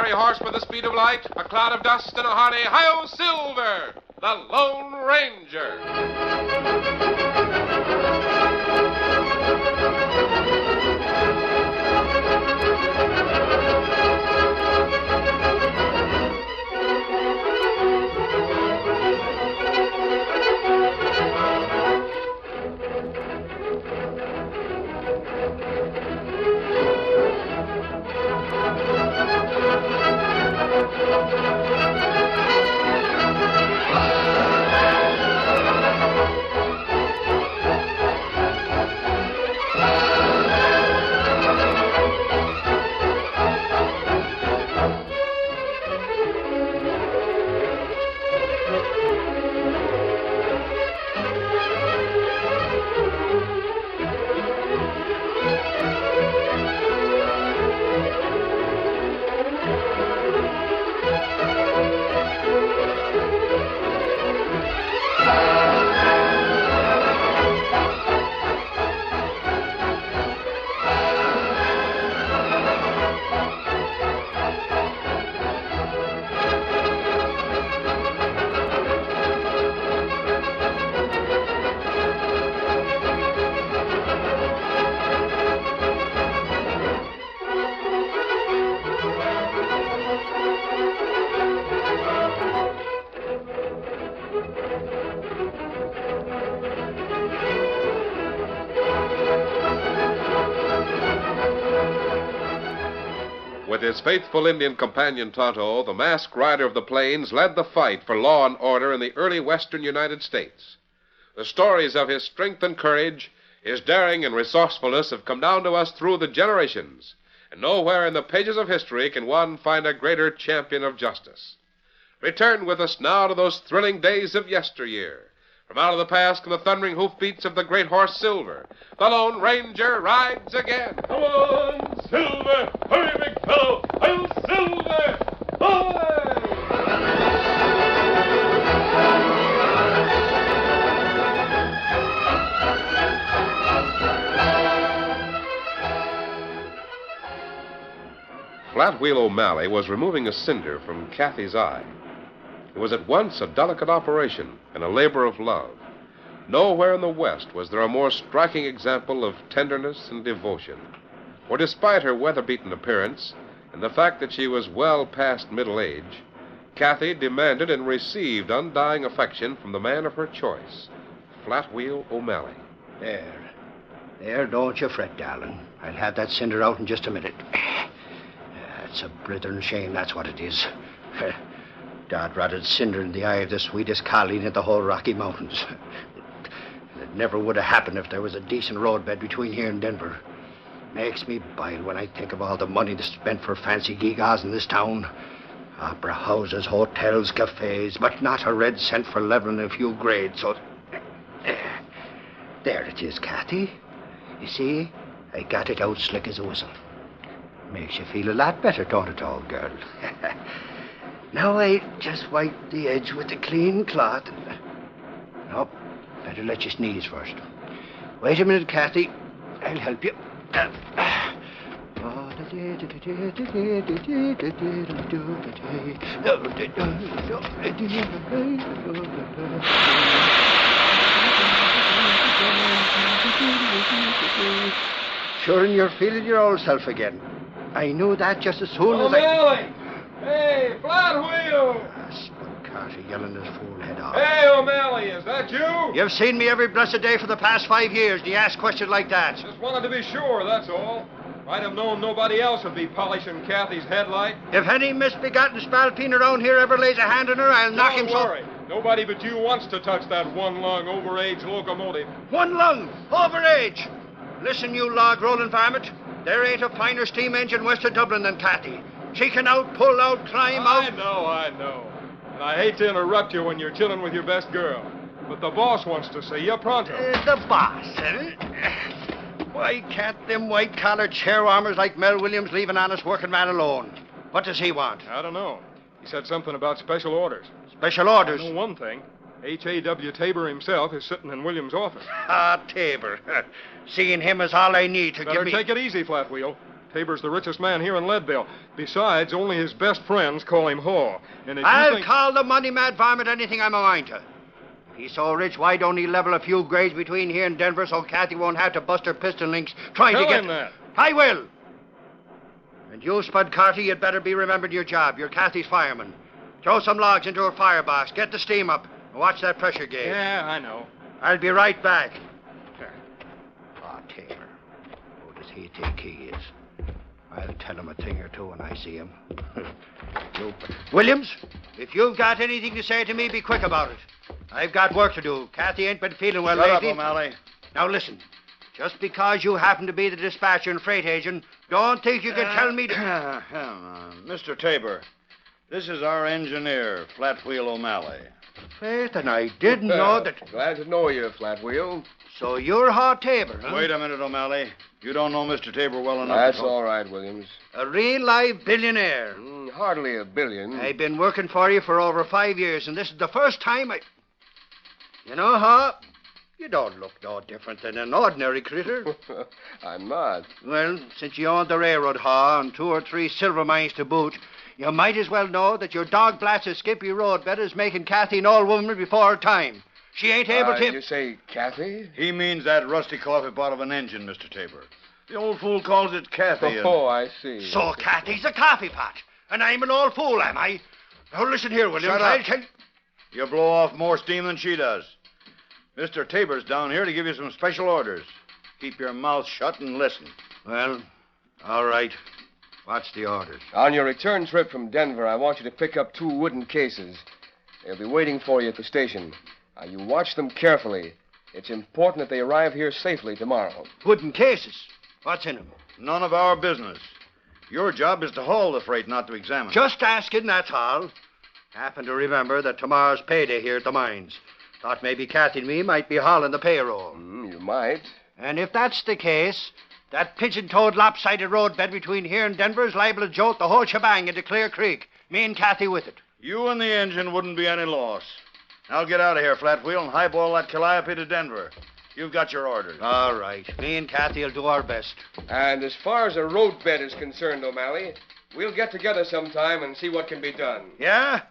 fiery horse with the speed of light, a cloud of dust, and a hearty Hi-Yo Silver, the Lone Ranger. With his faithful Indian companion Tonto, the masked rider of the plains led the fight for law and order in the early western United States. The stories of his strength and courage, his daring and resourcefulness have come down to us through the generations, and nowhere in the pages of history can one find a greater champion of justice. Return with us now to those thrilling days of yesteryear. From out of the past come the thundering hoofbeats of the great horse Silver. The Lone Ranger rides again. Come on, Silver! Hurry, big fellow! I'll Silver! Boy! Flatwheel O'Malley was removing a cinder from Kathy's eye. It was at once a delicate operation and a labor of love. Nowhere in the West was there a more striking example of tenderness and devotion. For despite her weather-beaten appearance and the fact that she was well past middle age, Kathy demanded and received undying affection from the man of her choice, Flatwheel O'Malley. There, don't you fret, darling. I'll have that cinder out in just a minute. It's a blithering shame, that's what it is. Dod-rotted cinder in the eye of the sweetest colleen in the whole Rocky Mountains. It never would have happened if there was a decent roadbed between here and Denver. Makes me boil when I think of all the money that's spent for fancy gewgaws in this town. Opera houses, hotels, cafes, but not a red cent for leveling a few grades, so... There it is, Kathy. You see, I got it out slick as a whistle. Makes you feel a lot better, don't it, old girl? Now I just wipe the edge with a clean cloth. Nope, better let you sneeze first. Wait a minute, Kathy. I'll help you. Sure, and you're feeling your old self again. I knew that just as soon as O'Malley! Hey, Flatwheel! Spud Carter yelling his fool head off. Hey, O'Malley, is that you? You've seen me every blessed day for the past 5 years. Do you ask questions like that? Just wanted to be sure, that's all. Might have known nobody else would be polishing Kathy's headlight. If any misbegotten spalpeen around here ever lays a hand on her, I'll knock him Don't worry. Nobody but you wants to touch that one-lung, overage locomotive. One lung, overage. Listen, you log-rolling varmint. There ain't a finer steam engine west of Dublin than Kathy. She can out, pull out, climb out. I know. And I hate to interrupt you when you're chilling with your best girl. But the boss wants to see you pronto. The boss, eh? Why can't them white-collar chair warmers like Mel Williams leave an honest working man alone? What does he want? I don't know. He said something about special orders. Special orders? I know one thing. H.A.W. Tabor himself is sitting in Williams' office. Tabor. Seeing him is all I need to give me... Better take it easy, Flatwheel. Tabor's the richest man here in Leadville. Besides, only his best friends call him Haw. And if you I'll think... call the money-mad varmint anything I'm a mind to. If he's so rich, why don't he level a few grades between here and Denver so Kathy won't have to bust her piston links trying Tell to get... him that. I will. And you, Spud Carty, you'd better be remembering your job. You're Kathy's fireman. Throw some logs into her firebox. Get the steam up. And watch that pressure gauge. Yeah, I know. I'll be right back. Ah, Tabor. Who does he think he is? I'll tell him a thing or two when I see him. Williams, if you've got anything to say to me, be quick about it. I've got work to do. Kathy ain't been feeling well lately. Shut up, O'Malley. Now listen. Just because you happen to be the dispatcher and freight agent, don't think you can tell me to... Mr. Tabor, this is our engineer, Flatwheel O'Malley. Faith, and I didn't know that... Glad to know you, Flatwheel. So you're H.A.W, huh? Wait a minute, O'Malley. You don't know Mr. Tabor well enough. That's all right, Williams. A real live billionaire. Hardly a billion. I've been working for you for over 5 years, and this is the first time I... You know, Ha, you don't look no different than an ordinary critter. I'm not. Well, since you own the railroad, Ha, and 2 or 3 silver mines to boot, you might as well know that your dog-blasted Skippy roadbed is making Kathy an old woman before her time. She ain't able to... You say Kathy? He means that rusty coffee pot of an engine, Mr. Tabor. The old fool calls it Kathy. Oh, I see. So Kathy's a coffee pot, and I'm an old fool, am I? Now listen here, Williams. Shut up. I'll tell... You blow off more steam than she does. Mr. Tabor's down here to give you some special orders. Keep your mouth shut and listen. Well, all right. What's the orders? On your return trip from Denver, I want you to pick up 2 wooden cases. They'll be waiting for you at the station. Now, you watch them carefully. It's important that they arrive here safely tomorrow. Wooden cases. What's in them? None of our business. Your job is to haul the freight, not to examine. Just asking, that's all. Happen to remember that tomorrow's payday here at the mines. Thought maybe Kathy and me might be hauling the payroll. You might. And if that's the case, that pigeon-toed, lopsided roadbed between here and Denver is liable to jolt the whole shebang into Clear Creek. Me and Kathy with it. You and the engine wouldn't be any loss. Now get out of here, Flatwheel, and highball that calliope to Denver. You've got your orders. All right. Me and Kathy will do our best. And as far as a roadbed is concerned, O'Malley, we'll get together sometime and see what can be done. Yeah?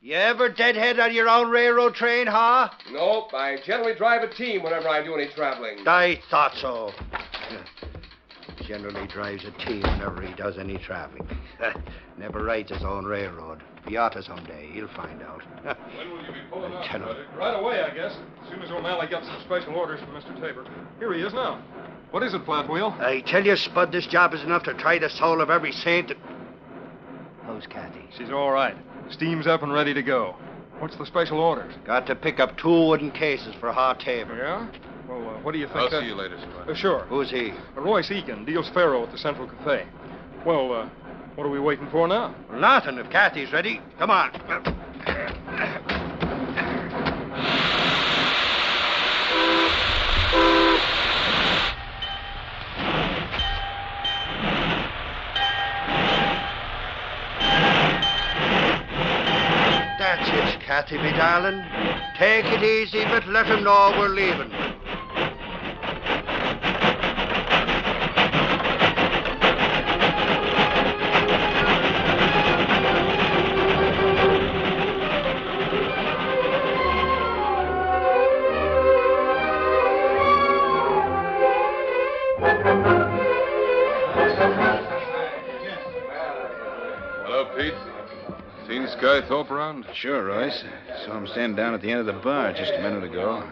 You ever deadhead on your own railroad train, Ha? Nope, I generally drive a team whenever I do any traveling. I thought so. Generally drives a team whenever he does any traveling. Never rides his own railroad. He ought to someday. He'll find out. When will you be pulling up, Tell him. Buddy? Right away, I guess. As soon as O'Malley gets some special orders from Mr. Tabor. Here he is now. What is it, Flatwheel? I tell you, Spud, this job is enough to try the soul of every saint that... How's Kathy? She's all right. Steam's up and ready to go. What's the special orders? Got to pick up 2 wooden cases for H.A.W. Yeah? Well, what do you think? I'll that... see you later, Spud. Sure. Who's he? Royce Eakin deals faro at the Central Cafe. Well, what are we waiting for now? Well, nothing. If Kathy's ready, come on. That's it, Kathy, me darling. Take it easy, but let him know we're leaving. Hello, Pete. Seen Sky Thorpe around? Sure, Royce. Saw him stand down at the end of the bar just a minute ago.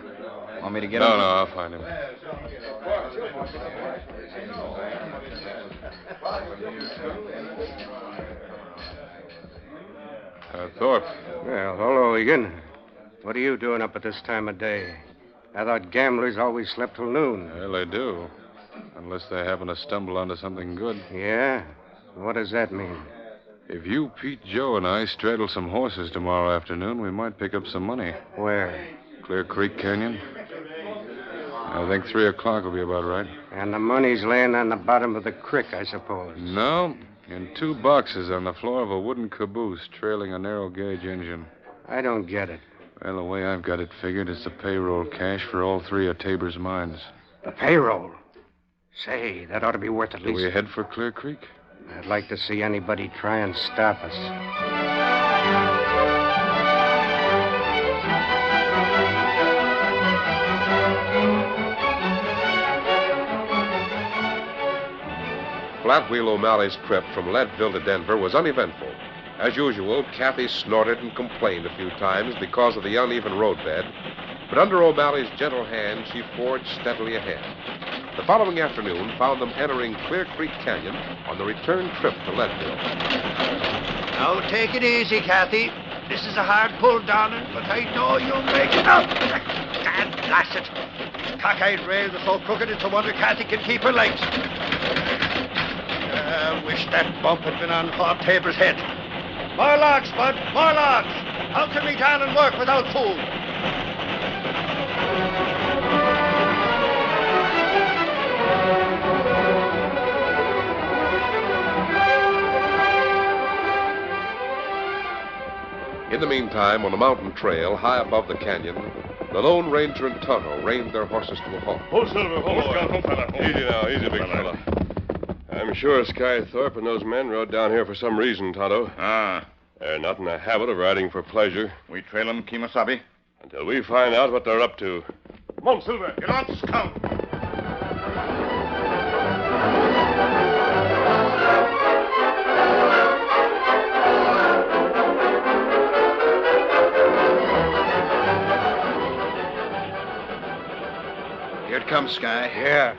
Want me to get No, him? no, I'll find him. Thorpe. Well, hello, Egan. What are you doing up at this time of day? I thought gamblers always slept till noon. Well, they do. Unless they happen to stumble onto something good. Yeah? What does that mean? If you, Pete, Joe, and I straddle some horses tomorrow afternoon, we might pick up some money. Where? Clear Creek Canyon. I think 3 o'clock will be about right. And the money's laying on the bottom of the creek, I suppose. No, in 2 boxes on the floor of a wooden caboose trailing a narrow gauge engine. I don't get it. Well, the way I've got it figured, it's the payroll cash for all 3 of Tabor's mines. The payroll. Say, that ought to be worth at Do least... we head for Clear Creek? I'd like to see anybody try and stop us. Flatwheel O'Malley's trip from Leadville to Denver was uneventful. As usual, Kathy snorted and complained a few times because of the uneven roadbed, but under O'Malley's gentle hand, she forged steadily ahead. The following afternoon found them entering Clear Creek Canyon on the return trip to Leadville. Now, take it easy, Kathy. This is a hard pull, darling, but I know you'll make it out. God blast it. These cockeyed rails are so crooked, it's a wonder Kathy can keep her legs. Wish that bump had been on Bob Tabor's head. More logs, Bud, more logs. How can we down and work without food? In the meantime, on a mountain trail high above the canyon, the Lone Ranger and Tonto reined their horses to a halt. Hold, Silver. Hold, fella. Easy now, easy, big fella. I'm sure Sky Thorpe and those men rode down here for some reason, Tonto. They're not in the habit of riding for pleasure. We trail them, Kemosabe. Until we find out what they're up to. Come on, Silver. Get on, scout. Here it comes, Sky. Yeah.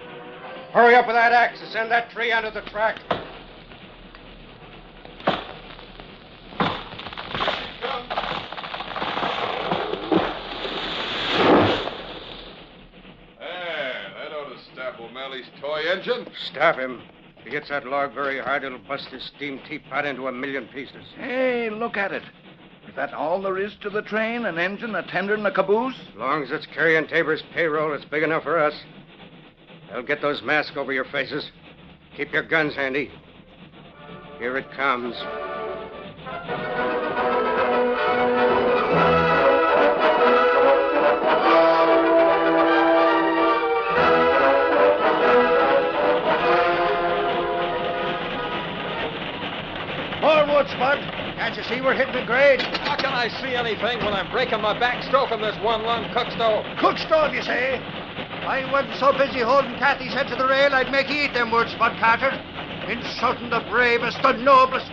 Hurry up with that axe and send that tree under the track. That ought to stop O'Malley's toy engine. Stop him. If he hits that log very hard, it'll bust his steam teapot into 1,000,000 pieces. Hey, look at it. Is that all there is to the train? An engine, a tender, and a caboose? As long as it's carrying Tabor's payroll, it's big enough for us. I'll get those masks over your faces. Keep your guns handy. Here it comes. More wood, Spud. Can't you see we're hitting the grade? How can I see anything when I'm breaking my back stroking this one lung cook stove? Cook stove, you say? I wasn't so busy holding Kathy's head to the rail, I'd make you eat them words, Spud Carter. Insulting the bravest, the noblest.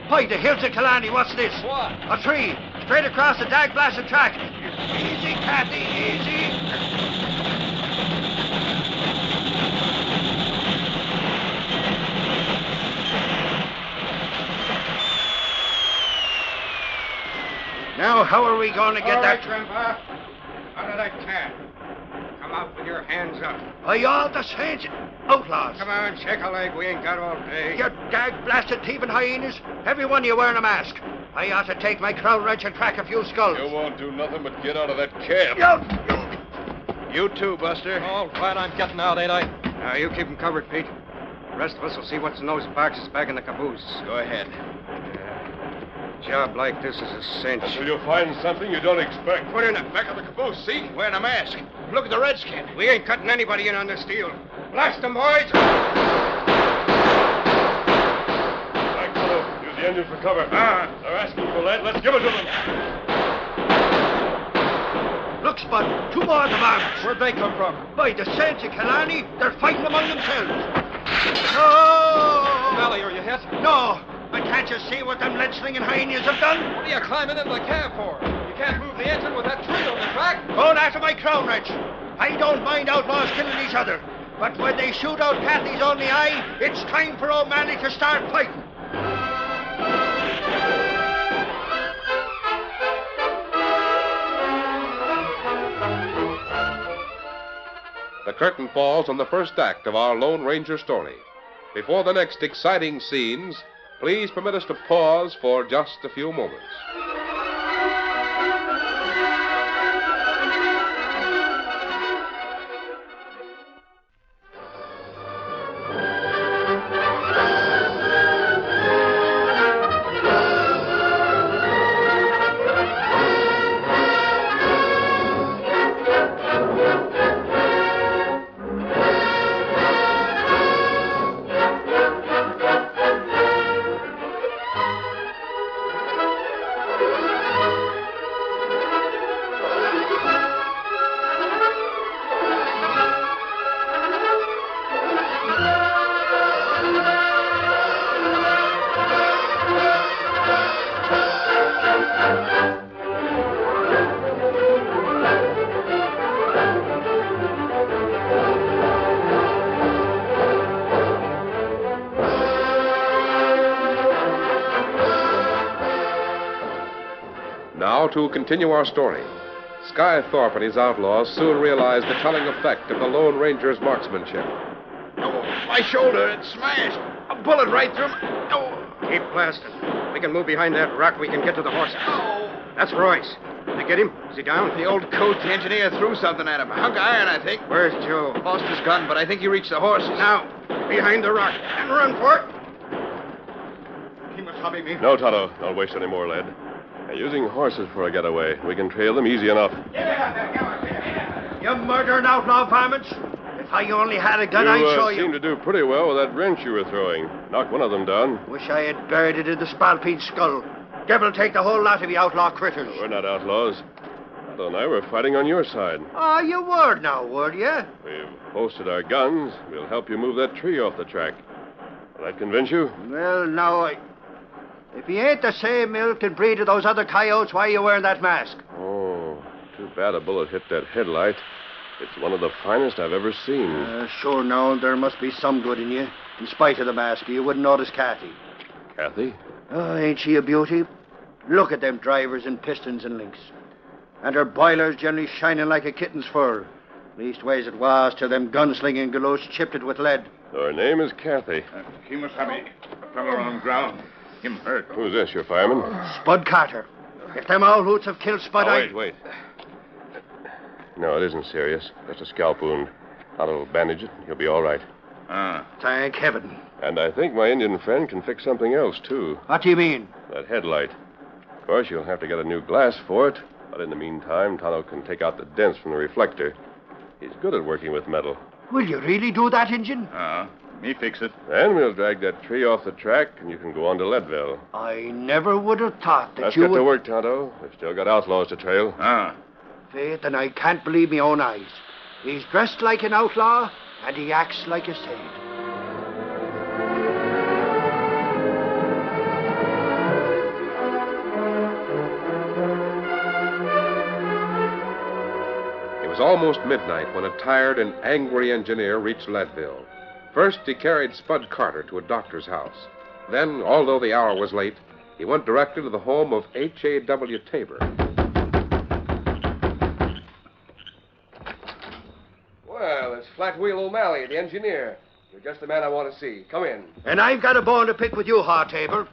By the hills of Killarney, what's this? What? A tree, straight across the dag-blasted track. Easy, Kathy, easy. Now, how are we going to get All right, that... Grandpa. Out of that can. Come out with your hands up. Are you all the saints outlaws? Come on, shake a leg. We ain't got all day. You dag-blasted thieving hyenas. Every one of you wearing a mask. I ought to take my crown wrench and crack a few skulls. You won't do nothing but get out of that cab. You too, Buster. Oh, glad I'm getting out, ain't I? Now, you keep them covered, Pete. The rest of us will see what's in those boxes back in the caboose. Go ahead. A job like this is a cinch. Until you find something you don't expect. Put in the Back of the caboose, see? Wearing a mask. Look at the redskin. We ain't cutting anybody in on the steel. Blast them, boys! Back, Tonto. Use the engine for cover. They're asking you for lead. Let's give it to them. Look, Spud, two more of the arms. Where'd they come from? By the saints of Killarney, they're fighting among themselves. No! Valley, are you hit? No, but can't you see what them lead-slinging hyenas have done? What are you climbing into the cab for? You can't move the engine with that tree on the track. Going after my crown wrench. I don't mind outlaws killing each other, but when they shoot out Kathy's only eye, it's time for O'Malley to start fighting. The curtain falls on the first act of our Lone Ranger story. Before the next exciting scenes, please permit us to pause for just a few moments. Now to continue our story. Sky Thorpe and his outlaws soon realized the telling effect of the Lone Ranger's marksmanship. Oh, my shoulder, it's smashed. A bullet right through my... Oh. Keep blasting. We can move behind that rock. We can get to the horses. Oh. That's Royce. Did you get him? Is he down? The old coach engineer threw something at him. A hunk of iron, I think. Where's Joe? Lost his gun, but I think he reached the horses. Now, behind the rock. And run for it. He must hobby me. No, Tonto. Don't waste any more lead. They're using horses for a getaway. We can trail them easy enough. You murdering outlaw varmints. If I only had a gun, I'd show you. You seem to do pretty well with that wrench you were throwing. Knocked one of them down. Wish I had buried it in the Spalpete's skull. Devil take the whole lot of you outlaw critters. We're not outlaws. Tonto and I were fighting on your side. Oh, you were now, were you? We've posted our guns. We'll help you move that tree off the track. Will that convince you? Well, now, if he ain't the same milk and breed of those other coyotes, why are you wearing that mask? Oh, too bad a bullet hit that headlight. It's one of the finest I've ever seen. Sure, now, there must be some good in you. In spite of the mask, you wouldn't notice Kathy. Kathy? Oh, ain't she a beauty? Look at them drivers and pistons and links. And her boiler's generally shining like a kitten's fur. Leastways it was till them gunslinging galoos chipped it with lead. Her name is Kathy. He must have me. Fellow on ground. Him hurt. Who's this, your fireman? Spud Carter. If them owl hoots have killed Spud, Wait. No, it isn't serious. Just a scalp wound. I'll bandage it. He'll be all right. Thank heaven. And I think my Indian friend can fix something else, too. What do you mean? That headlight. Of course, you'll have to get a new glass for it. But in the meantime, Tonto can take out the dents from the reflector. He's good at working with metal. Will you really do that, Injun? Me fix it. Then we'll drag that tree off the track, and you can go on to Leadville. I never would have thought that Let's you get would... to work, Tonto. We've still got outlaws to trail. Faith, and I can't believe my own eyes. He's dressed like an outlaw, and he acts like a saint. It was almost midnight when a tired and angry engineer reached Leadville. First, he carried Spud Carter to a doctor's house. Then, although the hour was late, he went directly to the home of H.A.W. Tabor. Well, it's Flatwheel O'Malley, the engineer. You're just the man I want to see. Come in. And I've got a bone to pick with you, Tabor.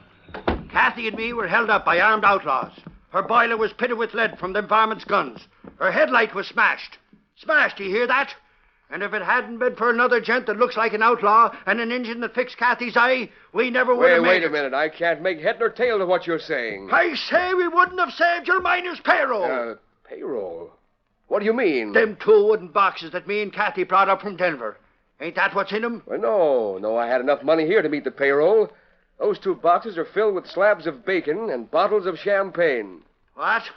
Kathy and me were held up by armed outlaws. Her boiler was pitted with lead from them varmints' guns. Her headlight was smashed. Smashed, you hear that? And if it hadn't been for another gent that looks like an outlaw and an engine that fixed Kathy's eye, we never would have made Wait a minute. I can't make head nor tail to what you're saying. I say we wouldn't have saved your miner's payroll. Payroll? What do you mean? Them 2 wooden boxes that me and Kathy brought up from Denver. Ain't that what's in them? Well, no. I had enough money here to meet the payroll. Those 2 boxes are filled with slabs of bacon and bottles of champagne. What?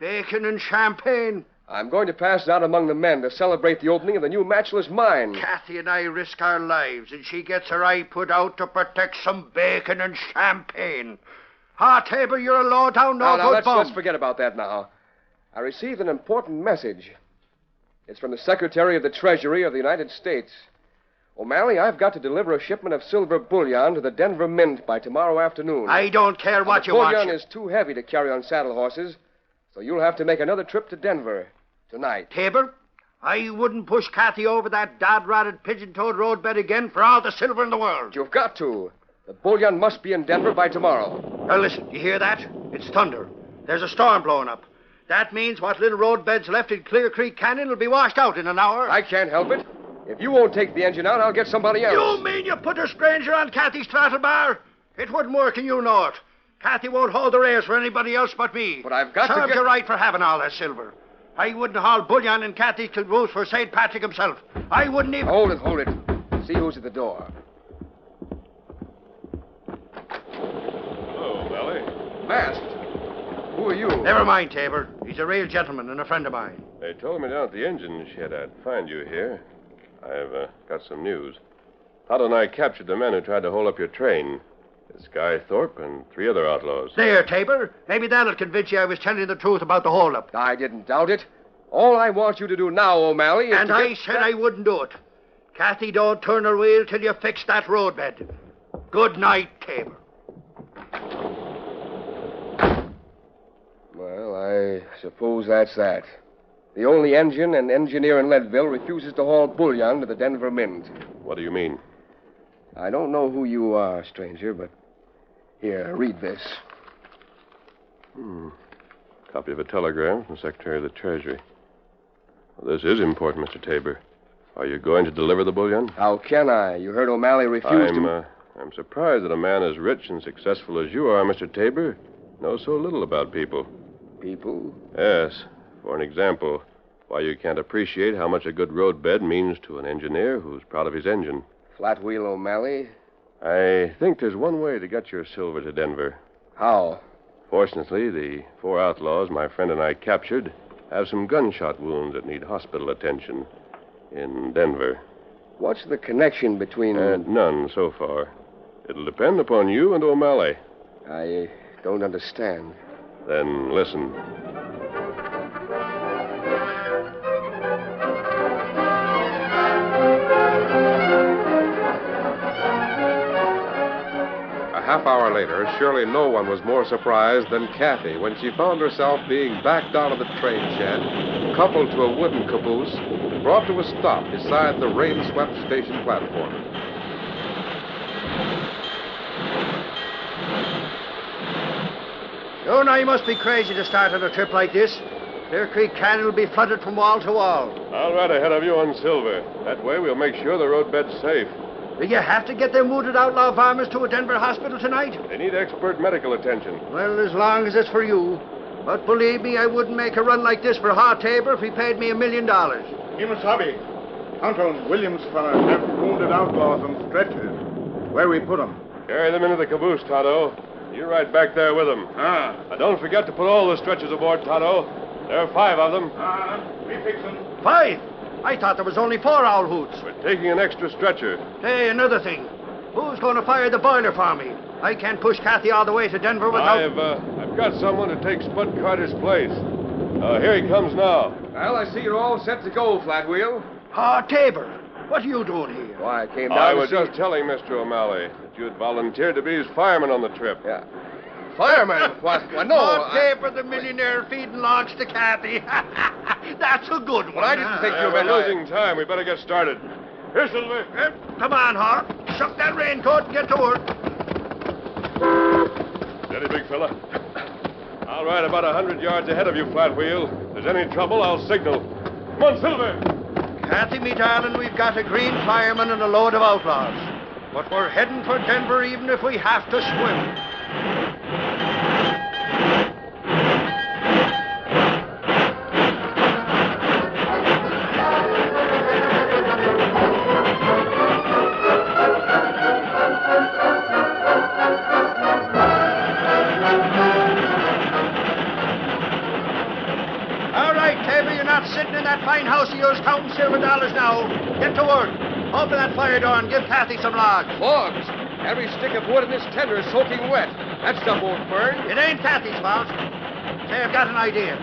Bacon and champagne? I'm going to pass it out among the men to celebrate the opening of the new matchless mine. Kathy and I risk our lives, and she gets her eye put out to protect some bacon and champagne. Tabor, you're a low-down, no-good bum. Let's forget about that now. I received an important message. It's from the Secretary of the Treasury of the United States. O'Malley, I've got to deliver a shipment of silver bullion to the Denver Mint by tomorrow afternoon. I don't care what you want. The bullion is too heavy to carry on saddle horses, so you'll have to make another trip to Denver tonight. Tabor, I wouldn't push Kathy over that dod-rotted, pigeon-toed roadbed again for all the silver in the world. You've got to. The bullion must be in Denver by tomorrow. Now listen, you hear that? It's thunder. There's a storm blowing up. That means what little roadbed's left in Clear Creek Canyon will be washed out in an hour. I can't help it. If you won't take the engine out, I'll get somebody else. You mean you put a stranger on Kathy's throttle bar? It wouldn't work, and you know it. Kathy won't hold the rails for anybody else but me. But I've got to Serves you right for having all that silver. I wouldn't haul bullion in Kathy's caboose for St. Patrick himself. I wouldn't even... Hold it. See who's at the door. Hello, O'Malley. Masked. Who are you? Never mind, Tabor. He's a real gentleman and a friend of mine. They told me down at the engine shed I'd find you here. I've got some news. Tonto and I captured the men who tried to hold up your train. It's Sky Thorpe and 3 other outlaws. There, Tabor. Maybe that'll convince you I was telling the truth about the holdup. I didn't doubt it. All I want you to do now, O'Malley, is and I said I wouldn't do it. Kathy, don't turn her wheel till you fix that roadbed. Good night, Tabor. Well, I suppose that's that. The only engine and engineer in Leadville refuses to haul bullion to the Denver Mint. What do you mean? I don't know who you are, stranger, but here, read this. Copy of a telegram from the Secretary of the Treasury. Well, this is important, Mr. Tabor. Are you going to deliver the bullion? How can I? You heard O'Malley refuse to... I'm surprised that a man as rich and successful as you are, Mr. Tabor, knows so little about people. People? Yes. For an example, why you can't appreciate how much a good roadbed means to an engineer who's proud of his engine. Flat wheel O'Malley? I think there's one way to get your silver to Denver. How? Fortunately, the 4 outlaws my friend and I captured have some gunshot wounds that need hospital attention in Denver. What's the connection between... None so far. It'll depend upon you and O'Malley. I don't understand. Then listen. A half hour later, surely no one was more surprised than Kathy when she found herself being backed out of the train shed, coupled to a wooden caboose, brought to a stop beside the rain-swept station platform. Oh, now you must be crazy to start on a trip like this. Clear Creek Canyon will be flooded from wall to wall. I'll ride ahead of you on Silver. That way we'll make sure the roadbed's safe. Do you have to get them wounded outlaw farmers to a Denver hospital tonight? They need expert medical attention. Well, as long as it's for you. But believe me, I wouldn't make a run like this for H.A.W. if he paid me $1 million. Kimasabi, count on Williams for have wounded outlaws on stretchers. Where we put them? Carry them into the caboose, Tonto. You ride back there with them. Now, don't forget to put all the stretchers aboard, Tonto. There are 5 of them. We fix them. 5? I thought there was only 4 owl hoots. We're taking an extra stretcher. Hey, another thing. Who's going to fire the boiler for me? I can't push Kathy all the way to Denver without... I've got someone to take Spud Carter's place. Here he comes now. Well, I see you're all set to go, Flatwheel. Tabor, what are you doing here? Why, I came down I to was see... just telling Mr. O'Malley that you had volunteered to be his fireman on the trip. Yeah. Fireman? What? No, Tabor, the millionaire feeding logs to Kathy. That's a good one. But I didn't think you We're meant... losing time. We better get started. Here, Silver. Come on, Hawk. Shuck that raincoat and get to work. Steady, big fella. I'll ride about 100 yards ahead of you, Flatwheel. If there's any trouble, I'll signal. Come on, Silver. Kathy, me darling, we've got a green fireman and a load of outlaws. But we're heading for Denver even if we have to swim. Sitting in that fine house of yours counting silver dollars now. Get to work. Open that fire door and give Kathy some logs. Logs? Every stick of wood in this tender is soaking wet. That stuff won't burn. It ain't Kathy's fault. Say, I've got an idea.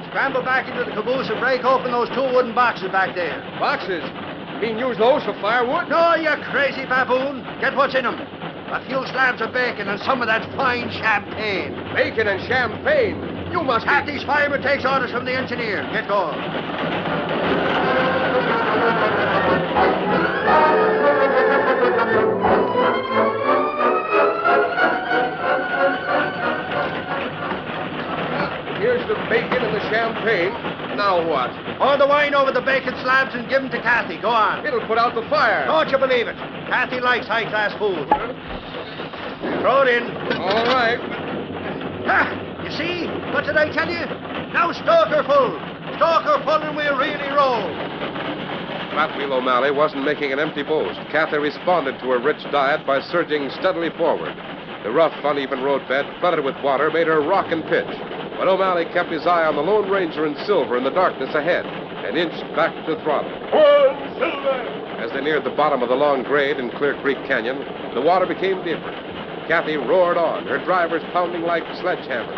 Scramble back into the caboose and break open those 2 wooden boxes back there. Boxes? You mean use those for firewood? No, you crazy baboon. Get what's in them. A few slabs of bacon and some of that fine champagne. Bacon and champagne? You must Kathy's fireman takes orders from the engineer. Get going. Here's the bacon and the champagne. Now what? Pour the wine over the bacon slabs and give them to Kathy. Go on. It'll put out the fire. Don't you believe it? Kathy likes high-class food. Throw it in. All right. Ha! You see? What did I tell you? Now stoke her full. Stoke her full and we'll really roll. Flatwheel O'Malley wasn't making an empty boast. Kathy responded to her rich diet by surging steadily forward. The rough, uneven roadbed, flooded with water, made her rock and pitch. But O'Malley kept his eye on the Lone Ranger and Silver in the darkness ahead and inched back to the throttle. One, Silver! As they neared the bottom of the long grade in Clear Creek Canyon, the water became deeper. Kathy roared on, her drivers pounding like sledgehammers,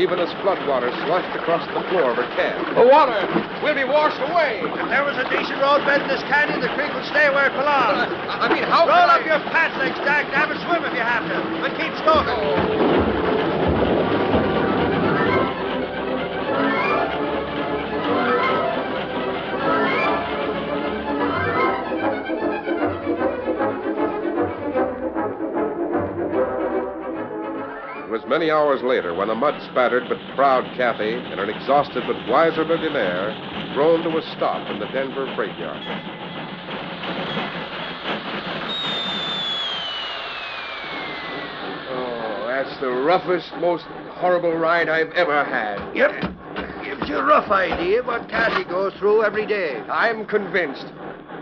even as floodwater sloshed across the floor of her cab. The water! We'll be washed away! If there was a decent roadbed in this canyon, the creek would stay where it belongs. I mean, how Roll can up your pants legs, Jack. Damn it, swim if you have to. But keep stoking. many hours later when a mud-spattered but proud Kathy and an exhausted but wiser millionaire drove to a stop in the Denver freight yard. Oh, that's the roughest, most horrible ride I've ever had. Yep. Gives you a rough idea what Kathy goes through every day. I'm convinced.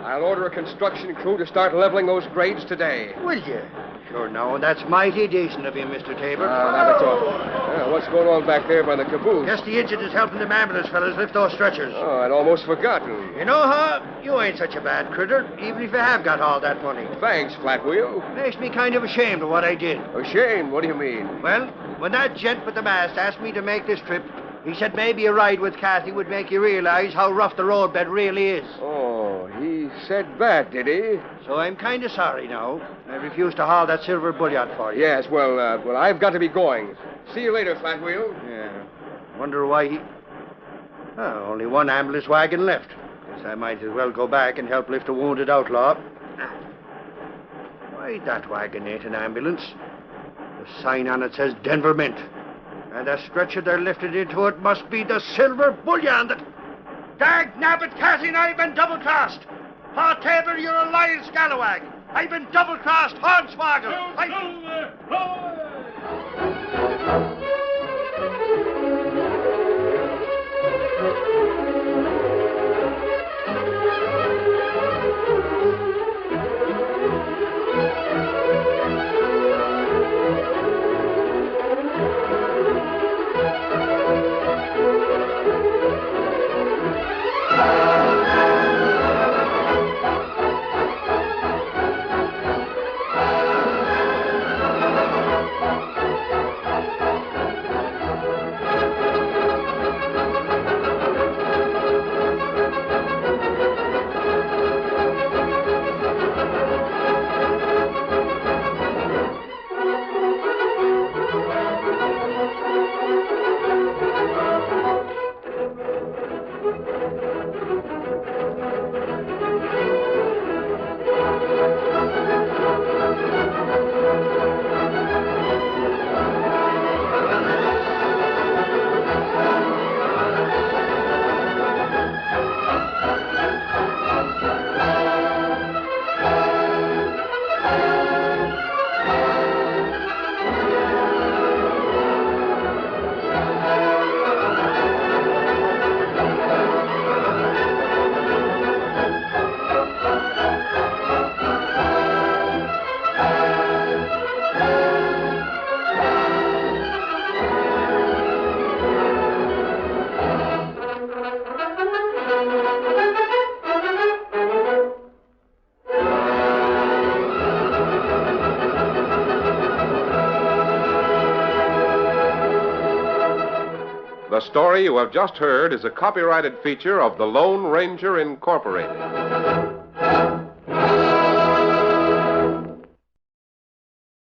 I'll order a construction crew to start leveling those grades today. Will you? Sure, now, that's mighty decent of you, Mr. Tabor. Now that's all. What's going on back there by the caboose? Just the engine is helping them ambulance fellas lift those stretchers. Oh, I'd almost forgotten. You know, you ain't such a bad critter, even if you have got all that money. Thanks, Flatwheel. Makes me kind of ashamed of what I did. Ashamed? What do you mean? Well, when that gent with the mast asked me to make this trip, he said maybe a ride with Kathy would make you realize how rough the roadbed really is. Oh, he said that, did he? So I'm kind of sorry now. I refused to haul that silver bullion for you. Yes, well, I've got to be going. See you later, Flatwheel. Yeah. Wonder why he... Oh, only one ambulance wagon left. Guess I might as well go back and help lift a wounded outlaw. Why, that wagon ain't an ambulance. The sign on it says Denver Mint. And the stretcher they're lifted into it must be the silver bullion that... Dag nabbit, Cathy, and I've been double-crossed. Pa Tabor, you're a lying scalawag. I've been double-crossed, hornswoggle. The story you have just heard is a copyrighted feature of the Lone Ranger Incorporated.